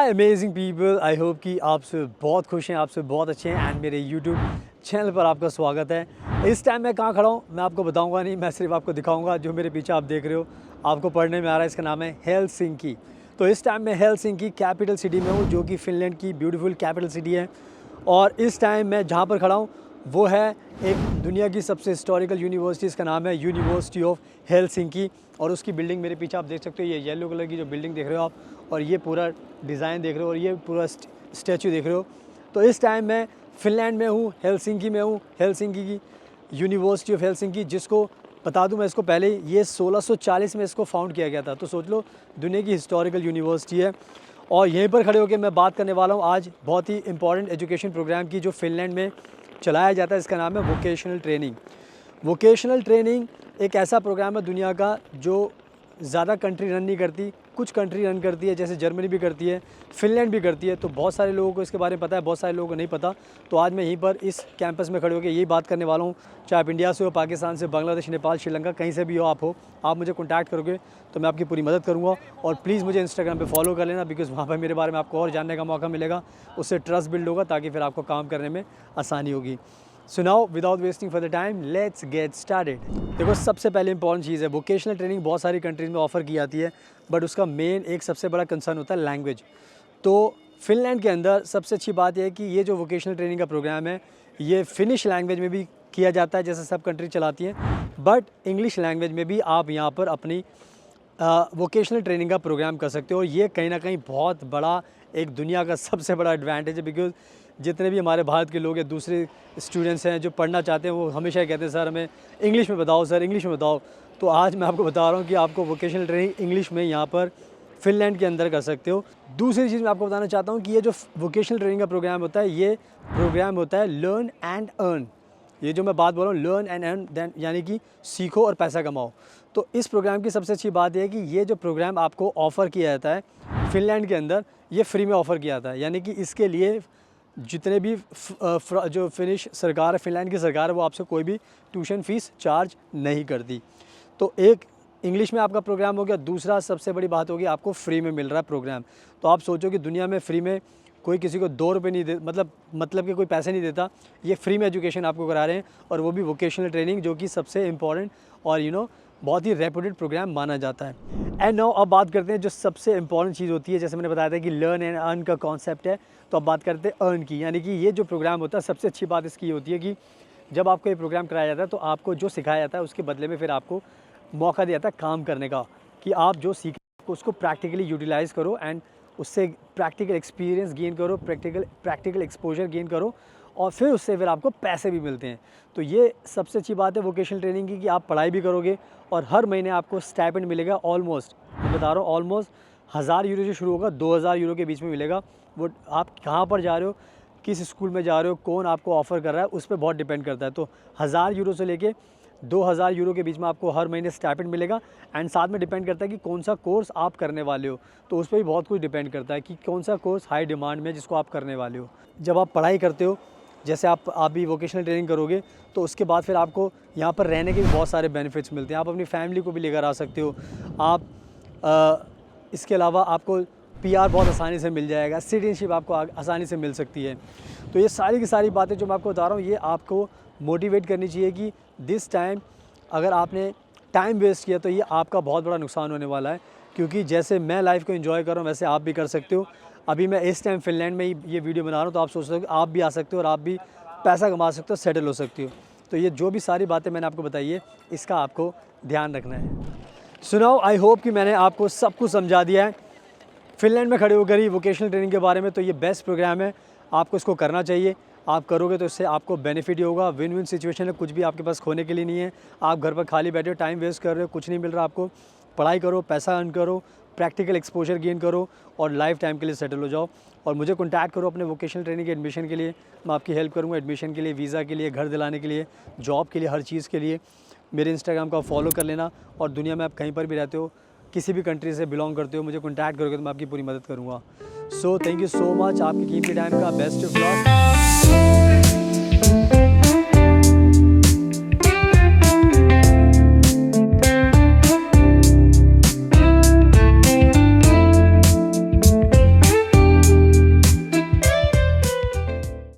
Hi amazing people, I hope कि आप सब बहुत खुश हैं, आप सब बहुत अच्छे हैं एंड मेरे यूट्यूब चैनल पर आपका स्वागत है। इस टाइम मैं कहाँ खड़ा हूँ मैं आपको बताऊँगा नहीं, मैं सिर्फ आपको दिखाऊँगा। जो मेरे पीछे आप देख रहे हो आपको पढ़ने में आ रहा है, इसका नाम है हेलसिंकी। तो इस टाइम मैं हेलसिंकी कैपिटल सिटी में हूँ, जो कि फ़िनलैंड की ब्यूटीफुल कैपिटल सिटी है। और इस टाइम मैं जहाँ पर खड़ा हूँ वो है एक दुनिया की सबसे हिस्टोरिकल यूनिवर्सिटी, इसका नाम है यूनिवर्सिटी ऑफ हेलसिंकी। और उसकी बिल्डिंग मेरे पीछे आप देख सकते हो, ये येलो कलर की जो बिल्डिंग देख रहे हो आप, और ये पूरा डिज़ाइन देख रहे हो, और ये पूरा स्टैचू देख रहे हो। तो इस टाइम मैं फ़िनलैंड में हूँ, हेलसिंकी में हूँ, हेलसिंकी की यूनिवर्सिटी ऑफ हेलसिंकी, जिसको बता दूं मैं इसको पहले ये 1640 में इसको फाउंड किया गया था। तो सोच लो दुनिया की हिस्टोरिकल यूनिवर्सिटी है। और यहीं पर खड़े होकर मैं बात करने वाला हूँ आज बहुत ही इंपॉर्टेंट एजुकेशन प्रोग्राम की, जो फ़िनलैंड में चलाया जाता है। इसका नाम है वोकेशनल ट्रेनिंग। वोकेशनल ट्रेनिंग एक ऐसा प्रोग्राम है दुनिया का जो ज़्यादा कंट्री रन नहीं करती, कुछ कंट्री रन करती है, जैसे जर्मनी भी करती है, फ़िनलैंड भी करती है। तो बहुत सारे लोगों को इसके बारे में पता है, बहुत सारे लोगों को नहीं पता। तो आज मैं यहीं पर इस कैंपस में खड़े होकर यही बात करने वाला हूँ। चाहे आप इंडिया से हो, पाकिस्तान से, बांग्लादेश, नेपाल, श्रीलंका, कहीं से भी हो, आप मुझे कॉन्टैक्ट करोगे तो मैं आपकी पूरी मदद करूँगा। और प्लीज़ मुझे इंस्टाग्राम पर फॉलो कर लेना, बिकॉज़ वहाँ पर मेरे बारे में आपको और जानने का मौका मिलेगा, उससे ट्रस्ट बिल्ड होगा, ताकि फिर आपको काम करने में आसानी होगी। So now without wasting for the time let's get started. देखो, सबसे पहले इंपॉर्टेंट चीज़ है, वोकेशनल ट्रेनिंग बहुत सारी कंट्रीज़ में ऑफ़र की जाती है, बट उसका मेन एक सबसे बड़ा कंसर्न होता है लैंग्वेज। तो फ़िनलैंड के अंदर सबसे अच्छी बात यह है कि ये जो वोकेशनल ट्रेनिंग का प्रोग्राम है, ये फिनिश लैंग्वेज में भी किया जाता है, जैसे सब कंट्री चलाती हैं, बट इंग्लिश लैंग्वेज में भी आप यहाँ पर अपनी वोकेशनल ट्रेनिंग का प्रोग्राम कर सकते हो। और ये कहीं ना कहीं बहुत बड़ा एक दुनिया का सबसे बड़ा एडवांटेज है, बिकॉज़ जितने भी हमारे भारत के लोग हैं, दूसरे स्टूडेंट्स हैं जो पढ़ना चाहते हैं, वो हमेशा ही कहते हैं सर हमें इंग्लिश में बताओ, सर इंग्लिश में बताओ। तो आज मैं आपको बता रहा हूँ कि आपको वोकेशनल ट्रेनिंग इंग्लिश में यहाँ पर फ़िनलैंड के अंदर कर सकते हो। दूसरी चीज़ मैं आपको बताना चाहता हूँ कि ये जो वोकेशनल ट्रेनिंग का प्रोग्राम होता है, ये प्रोग्राम होता है लर्न एंड अर्न। ये जो मैं बात बोल रहा हूँ लर्न एंड अर्न, देन यानी कि सीखो और पैसा कमाओ। तो इस प्रोग्राम की सबसे अच्छी बात यह है कि ये जो प्रोग्राम आपको ऑफ़र किया जाता है फ़िनलैंड के अंदर, ये फ्री में ऑफ़र किया जाता है। यानी कि इसके लिए जितने भी जो फिनिश सरकार है, फ़िनलैंड की सरकार है, वो आपसे कोई भी ट्यूशन फ़ीस चार्ज नहीं करती। तो एक इंग्लिश में आपका प्रोग्राम हो गया, दूसरा सबसे बड़ी बात होगी आपको फ्री में मिल रहा है प्रोग्राम। तो आप सोचो कि दुनिया में फ्री में कोई किसी को 2 रुपये नहीं दे, मतलब कि कोई पैसे नहीं देता, ये फ्री में एजुकेशन आपको करा रहे हैं, और वो भी वोकेशनल ट्रेनिंग, जो कि सबसे इम्पॉर्टेंट और बहुत ही रेपुटेड प्रोग्राम माना जाता है। एंड नाउ अब बात करते हैं जो सबसे इंपॉर्टेंट चीज़ होती है, जैसे मैंने बताया था कि लर्न एंड अर्न का कॉन्सेप्ट है। तो अब बात करते हैं अर्न की, यानी कि ये जो प्रोग्राम होता है, सबसे अच्छी बात इसकी होती है कि जब आपको ये प्रोग्राम कराया जाता है तो आपको जो सिखाया जाता है उसके बदले में फिर आपको मौका दिया जाता है काम करने का, कि आप जो सीख उसको प्रैक्टिकली यूटिलाइज़ करो एंड उससे प्रैक्टिकल एक्सपीरियंस गेन करो, प्रैक्टिकल एक्सपोजर गेन करो, और फिर उससे फिर आपको पैसे भी मिलते हैं। तो ये सबसे अच्छी बात है वोकेशनल ट्रेनिंग की, कि आप पढ़ाई भी करोगे और हर महीने आपको स्टाइपेंड मिलेगा। ऑलमोस्ट मैं बता रहा हूँ, ऑलमोस्ट 1000 यूरो से शुरू होगा, 2000 यूरो के बीच में मिलेगा। वो आप कहाँ पर जा रहे हो, किस स्कूल में जा रहे हो, कौन आपको ऑफ़र कर रहा है, उस पर बहुत डिपेंड करता है। तो 1000 यूरो से लेके 2000 यूरो के बीच में आपको हर महीने स्टाइपेंड मिलेगा। एंड साथ में डिपेंड करता है कि कौन सा कोर्स आप करने वाले हो, तो उस पर भी बहुत कुछ डिपेंड करता है कि कौन सा कोर्स हाई डिमांड में जिसको आप करने वाले हो। जब आप पढ़ाई करते हो, जैसे आप भी वोकेशनल ट्रेनिंग करोगे, तो उसके बाद फिर आपको यहाँ पर रहने के भी बहुत सारे बेनिफिट्स मिलते हैं। आप अपनी फैमिली को भी लेकर आ सकते हो। इसके अलावा आपको पीआर बहुत आसानी से मिल जाएगा, सिटीजनशिप आपको आसानी से मिल सकती है। तो ये सारी की सारी बातें जो मैं आपको बता रहा हूँ, ये आपको मोटिवेट करनी चाहिए कि दिस टाइम अगर आपने टाइम वेस्ट किया तो ये आपका बहुत बड़ा नुकसान होने वाला है। क्योंकि जैसे मैं लाइफ को एंजॉय कर रहा हूँ, वैसे आप भी कर सकते हो। अभी मैं इस टाइम फ़िनलैंड में ही ये वीडियो बना रहा हूँ, तो आप सोच सकते हो आप भी आ सकते हो और आप भी पैसा कमा सकते हो, सेटल हो सकते हो। तो ये जो भी सारी बातें मैंने आपको बताई है, इसका आपको ध्यान रखना है। सुनाओ, आई होप कि मैंने आपको सब कुछ समझा दिया है फ़िनलैंड में खड़े होकर ही वोकेशनल ट्रेनिंग के बारे में। तो ये बेस्ट प्रोग्राम है, आपको इसको करना चाहिए। आप करोगे तो इससे आपको बेनिफिट ही होगा। विन विन सिचुएशन है, कुछ भी आपके पास खोने के लिए नहीं है। आप घर पर खाली बैठे हो, टाइम वेस्ट कर रहे हो, कुछ नहीं मिल रहा आपको। पढ़ाई करो, पैसा अर्न करो, प्रैक्टिकल एक्सपोजर गेन करो, और लाइफ टाइम के लिए सेटल हो जाओ। और मुझे कॉन्टैक्ट करो अपने वोकेशनल ट्रेनिंग के एडमिशन के लिए, मैं आपकी हेल्प करूँगा एडमिशन के लिए, वीज़ा के लिए, घर दिलाने के लिए, जॉब के लिए, हर चीज़ के लिए। मेरे इंस्टाग्राम को आप फॉलो कर लेना, और दुनिया में आप कहीं पर भी रहते हो, किसी भी कंट्री से बिलोंग करते हो, मुझे कॉन्टैक्ट करोगे तो मैं आपकी पूरी मदद करूँगा। So thank you so much आपकी कीमती टाइम का। Best of luck.